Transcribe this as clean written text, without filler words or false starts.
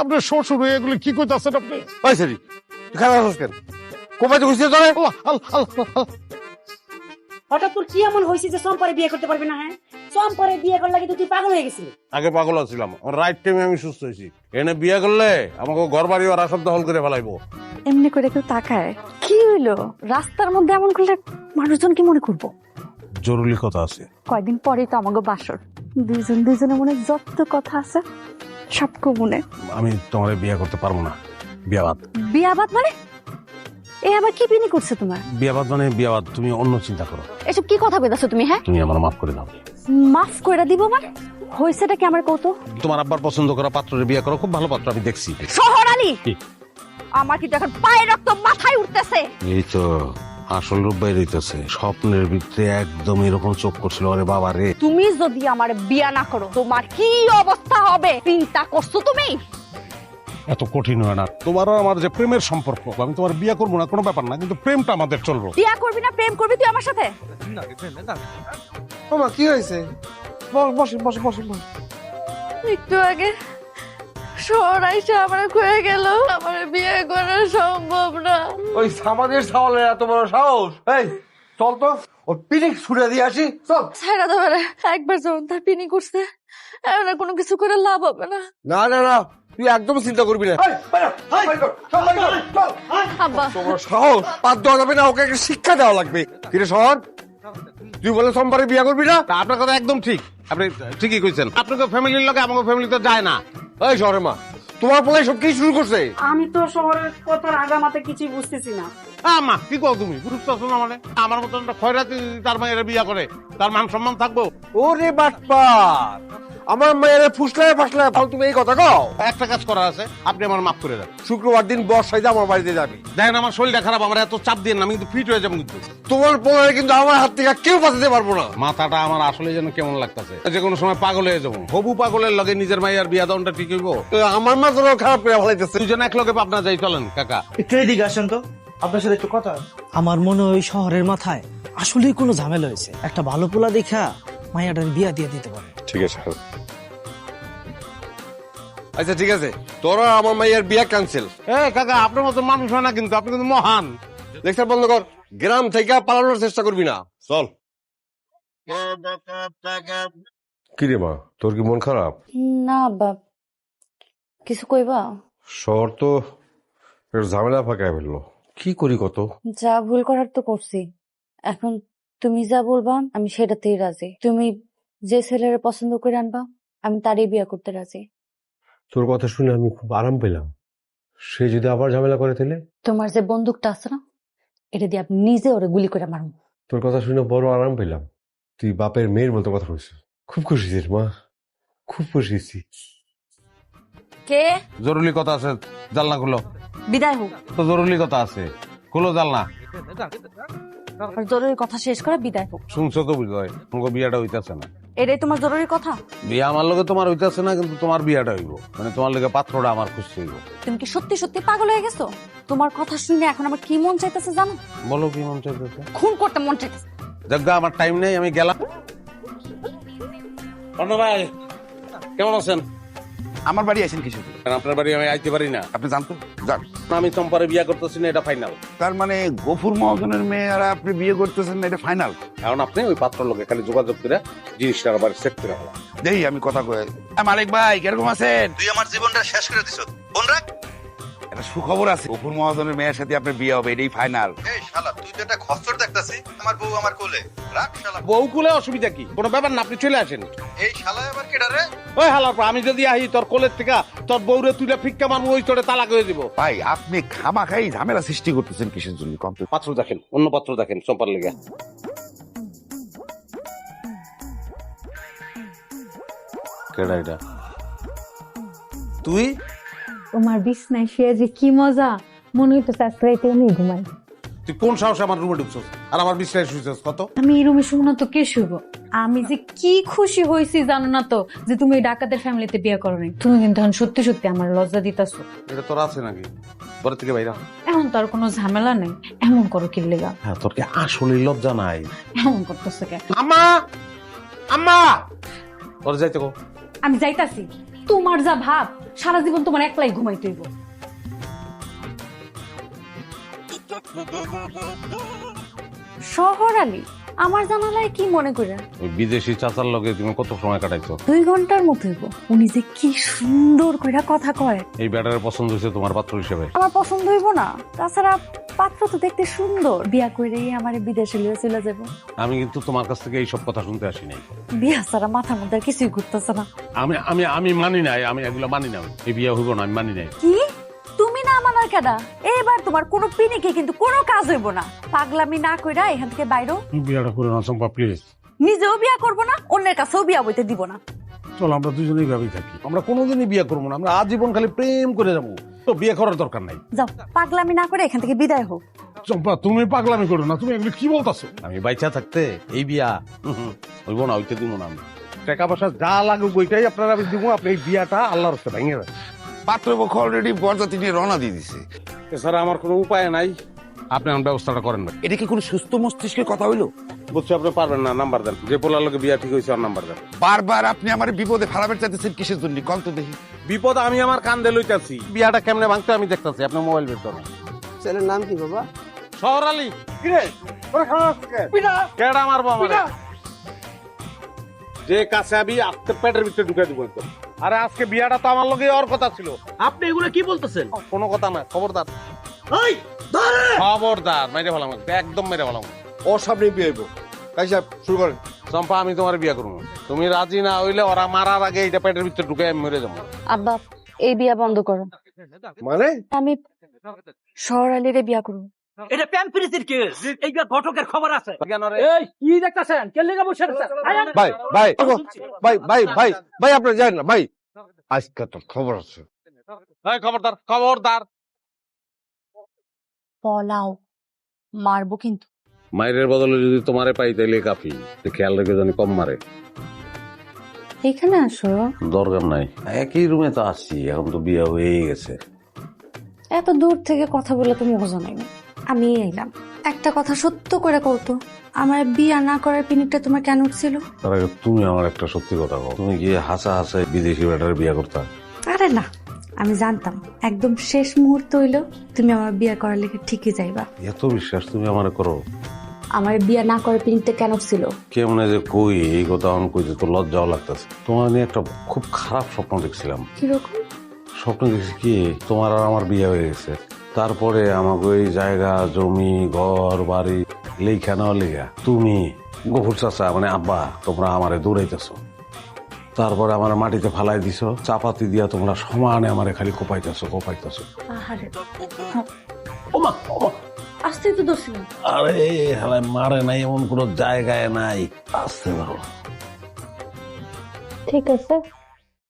আপনার শ্বশুর এগুলো কি করতেছেন আপনি? ওই সরি তুই খারাপ আছিস কেন? কোপাই তো খুঁজতে তোরে? হঠাৎ তোর কি এমন হয়েছে যে সম্পরে বিয়ে করতে পারবি না? হ্যাঁ, সম্পরে বিয়ে করলে কিন্তু তুই পাগল হয়ে গেছিলি। আগে পাগল ছিলাম, রাইট টাইমে আমি সুস্থ হয়েছি। এনে বিয়ে করলে আমাকে ঘর বাড়ি ওরা সব দখল করে ফেলাইবো। এমনি করে কেউ তাকায়? কি হইলো? রাস্তার মধ্যে এমন করলে মানুষজন কি মনে করবো? জরুরি কথা আছে। কয়দিন পরেই তো আমাকে বাসর, দুজনে মনে যত কথা আছে সব মনে। আমি তোমার বিয়ে করতে পারবো না। বিয়াবাদ। বিয়াবাদ মানে? এ আবার কি পিনি করছে তোমার? বিয়াবাদ মানে বিয়াবাদ, তুমি অন্য চিন্তা করো। এসব কি কথা কইতাছো তুমি? হ্যাঁ, তুমি আমার মাফ করে দাও। মাফ করে দিব মানে? হইছেটা কি আমার কত? তোমার আব্বার পছন্দ করা পাত্রের বিয়ে করো, খুব ভালো পাত্র আমি দেখছি। শহর আলী, কি? আমার কি এখন পায়ের রক্ত মাথায় উঠতেছে? এই তো আসল রূপ বেরিয়েছে। স্বপ্নের ভিতরে একদম এরকম চোখ করছিল, আরে বাবা রে। তুমি যদি আমার বিয়া না করো তোমার কি অবস্থা হবে চিন্তা করছো তুমি? এত কঠিন হয় না। তোমার আর আমার যে প্রেমের সম্পর্ক, আমি তোমার বিয়ে করবো না কোনো ব্যাপার না, কিন্তু প্রেমটা আমাদের চলবো। বিয়া করবি না প্রেম করবি তুই আমার সাথে? মামা কি হয়েছে? বসে বসে বসে বসে। একটু আগে শহর আইসা আমার কয়ে গেল আমার বিয়ে করা সম্ভব না। ওই সামাদের সাওয়ালের এত বড় সাহস! এই চল তো ওর পিনিক ছুড়ে দিয়ে আসি, চল। ছাড়া তো পারে, একবার যখন তার পিনি করছে এখন আর কোনো কিছু করে লাভ হবে না। না না না, তুই একদম চিন্তা করবি না। আব্বা তোমার সাহস পাত দেওয়া যাবে না, ওকে একটা শিক্ষা দেওয়া লাগবে। কিরে শহর, তুই বলে সোমবারে বিয়ে করবি না? আপনার কথা একদম ঠিক, আপনি ঠিকই কইছেন। আপনাকে ফ্যামিলির লোকে আমাকে ফ্যামিলি তো যায় না। এই শহরের মা, তোমার বলে সব কি শুরু করছে? আমি তো শহরের কথার আগামাতে কিছুই বুঝতেছি না। মা কি কও তুমি? বুঝতেছো না মানে? আমার মতন একটা খয়রাতি তার মায়ের বিয়ে করে, তার মান সম্মান থাকবো? ওরে বাটপার, আমার মায়ের ফুসলায় ফাসলায় ফালতু এই কথা কও। একটা কাজ করা আছে, আপনি আমার মাফ করে দেন। শুক্রবার দিন বর্ষায় আমার বাড়িতে যাবি। দেখেন আমার শরীরটা খারাপ, আমার এত চাপ দিয়ে না, আমি কিন্তু ফিট হয়ে যাবো। কিন্তু তোমার পরে কিন্তু আমার হাত থেকে কেউ বাঁচাতে পারবো না। মাথাটা আমার আসলে যেন কেমন লাগতেছে, যে কোনো সময় পাগল হয়ে যাবো। হবু পাগলের লগে নিজের মায়ের বিয়া দাওনটা ঠিক হইব? আমার মাথাটাও খারাপ করে ফেলাইতেছে। দুজন এক লগে পাবনা যাই, চলেন কাকা। একটু এদিকে আসেন তো, আপনার সাথে একটু কথা। আমার মনে হয় শহরের মাথায় আসলেই কোনো ঝামেলা হয়েছে। একটা ভালো পোলা দেখা মাইয়াটার বিয়া দিয়ে দিতে পারে। ঠিক আছে, আচ্ছা ঠিক আছে, তোরা আমার মাইয়ার বিয়া ক্যান্সেল। কাকা আপনার মতো মানুষ হয় না কিন্তু, আপনি কিন্তু মহান। লেকচার বন্ধ কর, গ্রাম থেকে পালানোর চেষ্টা করবি না, চল। কি রে মা, তোর কি মন খারাপ? না বাপ, কিছু কইবা? শহর তো ঝামেলা ফাঁকায় ফেললো, কি করি কত? যা ভুল করার তো করছি, এখন তুমি যা বলবা আমি সেটাতেই রাজি। তুমি যে ছেলের পছন্দ করে আনবা আমি তারই বিয়ে করতে রাজি। তোর কথা শুনে আমি খুব আরাম পেলাম। সে যদি আবার ঝামেলা করে তাহলে? তোমার যে বন্দুকটা আছে না, এটা দিয়ে আপনি নিজে ওরে গুলি করে মারুন। তোর কথা শুনে বড় আরাম পেলাম। তুই বাপের মেয়ের মতো কথা বলছিস, খুব খুশি হয়েছিস মা, খুব খুশি হয়েছি। কে? জরুরি কথা আছে, জানলা খুলো। বিদায় হোক। তো জরুরি কথা আছে, খুলো জানলা। আর জরুরি কথা শেষ করে বিদায় হোক। শুনছো তো বুঝলো, তোমার বিয়াটা হইতেছে না। এটাই তোমার জরুরি কথা? বিয়া আমার লগে তোমার হইতেছে না, কিন্তু তোমার বিয়াটা হইব, মানে তোমার লগে পাত্রটা আমার খুঁজতে হইব। তুমি কি সত্যি সত্যি পাগল হয়ে গেছো? তোমার কথা শুনে এখন আমার কি মন চাইতেছে জানো? বলো কি মন চাইতেছে? খুন করতে মন চাইতেছে। জাগা আমার টাইম নেই, আমি গেলাম। অন্য ভাই কেমন আছেন? আমার বাড়ি আছেন কিছু? আপনার বাড়ি আমি আইতে পারি না, আপনি জানতো যান। আমি চম্পারে বিয়া করতেছি না, এটা ফাইনাল। তার মানে গফুর মহাজনের মেয়ে আর আপনি বিয়ে করতেছেন না, এটা ফাইনাল? এখন আপনি ওই পাত্র লোকে খালি যোগাযোগ করে জিনিসটা আবার সেট করে হলো। দেই আমি কথা কয়ে। মালিক ভাই কিরকম আছেন? তুই আমার জীবনটা শেষ করে দিছ। ফোন রাখ। একটা সুখবর আছে, গফুর মহাজনের মেয়ের সাথে আপনার বিয়ে হবে, এটাই ফাইনাল। এই শালা, তুই তো একটা খচ্চর দেখতাছি। আমার বউ আমার কোলে। রাখ শালা। বউ কুলে অসুবিধা কি? কোনো ব্যাপার না, আপনি চলে আসেন। এই শালা আবার কেডা রে? ওই হালার পর আমি যদি আহি তোর কোলের থেকে তোর বউরে তুলে ফিক্কা মারবো, ওই তোরে তালাক হয়ে দিব। ভাই আপনি খামাখাই ঝামেলা সৃষ্টি করতেছেন কিসের জন্য? পাত্র দেখেন, অন্য পাত্র দেখেন চম্পার লেগে। কেডা এটা? তুই? তোমার বিছনায় শুয়ে যে কি মজা, মনে হইতেছে আজকে রাইতে আমি ঘুমাই। তুই কোন সাহসে আমার রুমে ঢুকছস আর আমার বিছানায় শুইছস? কত আমি এই রুমে শুনো তো কে শুইব? আমি যে কি খুশি হয়েছি জানো না তো, যে তুমি এই ডাকাতের ফ্যামিলিতে বিয়ে করো নাই। তুমি কিন্তু এখন সত্যি সত্যি আমার লজ্জা দিতাছো। এটা তোর আছে নাকি? ঘর থেকে বাইরে হ। এখন তো আর কোনো ঝামেলা নেই, এমন করো কি লেগা? হ্যাঁ, তোর কি আসলে লজ্জা নাই? এমন করতেছো কে? আম্মা, আম্মা, তোর যাইতে কো। আমি যাইতাছি, তোমার যা ভাব, সারা জীবন তোমার একলাই ঘুমাইতে হইব। শহর আলী আমার জানালায় কি মনে করে? ওই বিদেশি চাচার লগে তুমি কত সময় কাটাইছো? 2 ঘন্টার মতো হইব। উনি যে কি সুন্দর কইরা কথা কয়। এই ব্যাটারের পছন্দ হয়েছে তোমার পাত্র হিসেবে? আমার পছন্দ হইব না? তাছাড়া পাত্র তো দেখতে সুন্দর, বিয়া কইরেই আমার বিদেশে লিয়ে চলে যাব। আমি কিন্তু তোমার কাছ থেকে এইসব কথা শুনতে আসি নাই। বিয়া ছাড়া মাথার মধ্যে আর কিছুই ঘুরতেছে না। আমি আমি আমি মানি নাই, আমি এগুলো মানি না। এই বিয়ে হইব না, আমি মানি নাই। কি তুমি না মানার কেডা? এইবার তোমার কোনো পিনিকে কিন্তু কোনো কাজ হইব না। পাগলামি না কইরা এখান থেকে বাইরো। বিয়েটা করে না চম্পা, প্লিজ। নিজেও বিয়া করব না, অন্যের কাছেও বিয়া বইতে দিব না। চলো আমরা দুজনেই ভাবেই থাকি, আমরা কোনোদিনই বিয়ে করবো না, আমরা আজীবন খালি প্রেম করে যাবো। তো বিয়ে করার দরকার নাই। যাও, পাগলামি না করে এখান থেকে বিদায় হোক। চম্পা তুমি পাগলামি করো না, তুমি এগুলো কি বলতাছো? আমি বাইচা থাকতে এই বিয়া হইব না, হইতে দিব না। আমি টাকা পয়সা যা লাগুক ওইটাই আপনারা আমি দিব, আপনি এই বিয়াটা আল্লাহর রাস্তায় ভেঙে দেন। পাত্রপক্ষ অলরেডি বরযাত্রী নিয়ে রওনা দিয়ে দিছে। এছাড়া আমার কোনো উপায় নাই, আপনি আমার ব্যবস্থাটা করেন না। এটা কি কোনো সুস্থ মস্তিষ্কের কথা হইলো? বুঝছি আপনি পারবেন না, নাম্বার দেন। যে পোলার লোকে বিয়া ঠিক হয়েছে আর নাম্বার দেন। বারবার আপনি আমার বিপদে ফেলাবেন চাইতেছেন কিসের জন্য? কল তো দেখি। বিপদ আমি আমার কান্দে লইতাছি, বিয়াটা কেমনে ভাঙতে আমি দেখতাছি। আপনার মোবাইল বের করেন। ছেলের নাম কি বাবা? শহর আলী। কেডা মারবো আমারে? যে কাছে আমি আস্তে পেটের ভিতরে ঢুকে দিব একদম। আরে আজকে বিয়াটা তো আমার লগে ওর কথা ছিল। আপনি এগুলো কি বলতেছেন? কোনো কথা না, খবরদার। ওই ধরে খবরদার, মেরে ফেলাম একদম, মেরে ফেলাম। ওর সামনে বিয়ে হইব। কাজী সাহেব শুরু করেন। চম্পা আমি তোমার বিয়া করবো, তুমি রাজি না হইলে ওরা মারার আগে এটা পেটের ভিতরে ঢুকে আমি মরে যাবো। আব্বা এই বিয়া বন্ধ করো। মানে আমি শহর আলীরে বিয়া করব। এটা প্যাম্পিরিসির কেস, এইটা ঘটকের খবর আছে। কেন রে? এই কি দেখতাছেন? কে লেগে বসে আছেন? ভাই ভাই ভাই ভাই ভাই ভাই আপনি জানেন না ভাই, আজকে তো খবর আছে। এই খবরদার, খবরদার। পলাও মারবো কিন্তু। মায়ের বদলে যদি তোমারে পাই তাইলে কাফি, খেয়াল রেখে জানি কম মারে। এখানে আসো। দরকার নাই, একই রুমে তো আসছি, এখন তো বিয়ে হয়ে গেছে। এত দূর থেকে কথা বলে তুমি মজা নাই। আমি এলাম, একটা কথা সত্য করে কওতো, আমার বিয়া না করার পিনিকটা তোমার কেন উঠছিল? তার আগে তুমি আমার একটা সত্যি কথা বলো, তুমি কি হাসা হাসায় বিদেশি ব্যাটারে বিয়ে করতা? আরে না, আমি জানতাম একদম শেষ মুহূর্ত হইলো তুমি আমার বিয়া করার লেগে ঠিকই যাইবা। এত বিশ্বাস তুমি আমার করো? আমার বিয়া না করার পিনিকটা কেন ছিল? কেমনে যে কই এই কথা আমি কইতে তো লজ্জাও লাগতেছে। তোমার নিয়ে একটা খুব খারাপ স্বপ্ন দেখছিলাম। কিরকম স্বপ্ন দেখছি কি, তোমার আর আমার বিয়ে হয়ে গেছে, তারপরে আমাকে ওই জায়গা জমি ঘর বাড়ি লেখা নেওয়া লেখা তুমি গফুর চাচা মানে আব্বা তোমরা আমারে দৌড়াইতেছো, তারপরে আমার মাটিতে ফালাই দিছো, চাপাতি দিয়া তোমরা সমানে আমারে খালি কোপাইতেছো। আহারে ওমা ওমা, আসতে তো দোষিলাম। আরে হালাই মারে নাই এমন কোনো জায়গায় নাই, আসতে পারো। ঠিক আছে